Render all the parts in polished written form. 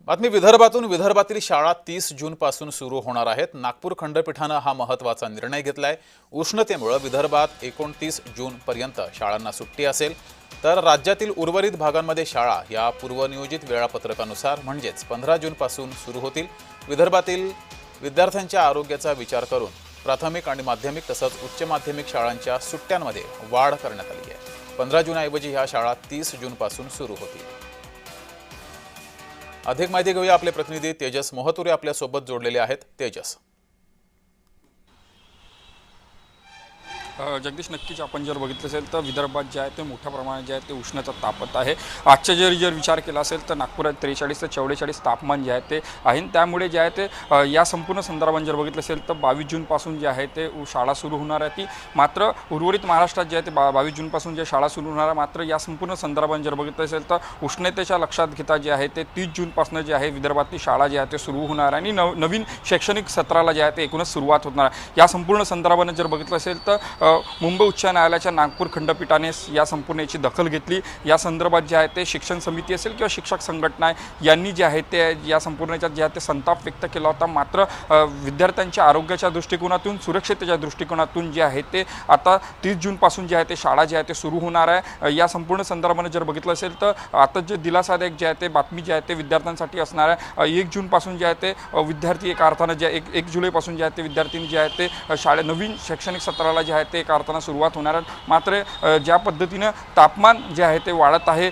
बातमी विदर्भातून विदर्भातील शाळा 30 जून पासून सुरू होणार आहेत। नागपूर खंडपीठाने हा महत्त्वाचा निर्णय घेतलाय। उष्णतेमुळे विदर्भात 29 जून पर्यंत शाळांना सुट्टी असेल, तर राज्यातील उर्वरित भागांमध्ये शाळा या पूर्वनियोजित वेळापत्रकानुसार म्हणजेच 15 जून पासून सुरू होतील। विदर्भातील विद्यार्थ्यांच्या आरोग्याचा विचार करून प्राथमिक आणि माध्यमिक तसंच उच्च माध्यमिक शाळांच्या सुट्ट्यांमध्ये वाढ करण्यात आली आहे। 15 जून ऐवजी ह्या शाळा 30 जून पासून सुरू होतील। अधिक माहिती घेऊया, आपले प्रतिनिधी तेजस मोहतुरे आपल्या सोबत जोडलेले आहेत। तेजस, जगदीश, नक्कीच आपण जर बघितलं असेल तर विदर्भात जे आहे ते मोठ्या प्रमाणात जे आहे ते उष्णता तापत आहे। आजच्या जर विचार केला असेल तर नागपुरात 43 ते 44 तापमान जे आहे ते आहे। त्यामुळे जे आहे ते या संपूर्ण संदर्भात जर बघितलं असेल तर 22 जूनपासून जे आहे ते शाळा सुरू होणार आहे ती। मात्र उर्वरित महाराष्ट्रात जे आहे ते 22 जूनपासून जे शाळा सुरू होणार आहे। मात्र या संपूर्ण संदर्भात जर बघितलं असेल तर उष्णतेच्या लक्षात घेता जे आहे ते 30 जूनपासून जे आहे विदर्भातली शाळा जे आहे ते सुरू होणार आहे आणि नवीन शैक्षणिक सत्राला जे आहे ते एकूणच सुरुवात होणार आहे। या संपूर्ण संदर्भाने जर बघितलं असेल तर मुंबई उच्च न्यायालयाच्या नागपूर खंडपीठाने या संपूर्ण याची दखल घेतली। या संदर्भात जे आहे ते शिक्षण समिती असेल किंवा शिक्षक संघटना यांनी जे आहे ते या संपूर्ण याच्यात जे आहे ते संताप व्यक्त केला होता। मात्र विद्यार्थ्यांच्या आरोग्याच्या दृष्टिकोनातून, सुरक्षेच्या दृष्टिकोनातून जे आहे ते आता 30 जूनपासून जे आहे ते शाळा जे आहे ते सुरू होणार आहे। या संपूर्ण संदर्भाने जर बघितलं असेल तर आता जे दिलासादायक जे आहे ते बातमी जे आहे ते विद्यार्थ्यांसाठी असणार आहे। 1 जूनपासून जे आहे ते विद्यार्थी एका अर्थानं जे 1 जुलैपासून जे आहे ते विद्यार्थी जे आहे ते नवीन शैक्षणिक सत्राला जे आहे ते अर्थानं सुरुवात होणार आहे। मात्र ज्या पद्धतीने तापमान जे आहे ते वाढत आहे,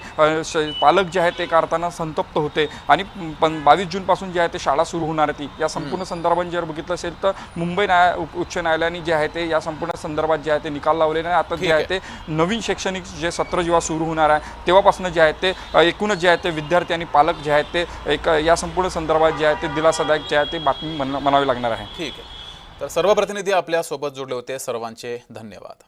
पालक जे आहे ते एका अर्थानं संतप्त होते आणि 22 जूनपासून जे आहे ते शाळा सुरू होणार आहे। या संपूर्ण संदर्भात जर बघितलं असेल तर मुंबई उच्च न्यायालयाने जे आहे ते या संपूर्ण संदर्भात जे आहे ते निकाल लावलेला आहे। आता जे आहे ते नवीन शैक्षणिक जे सत्र जेव्हा सुरू होणार आहे तेव्हापासून जे आहे ते एकूणच जे आहे ते विद्यार्थी आणि पालक जे आहेत ते एक या संपूर्ण संदर्भात जे आहे ते दिलासादायक जे आहे ते बातमी म्हणावी लागणार आहे। ठीक आहे, तर सर्व प्रतिनिधी आपल्या सोबत जोडले होते, सर्वांचे धन्यवाद।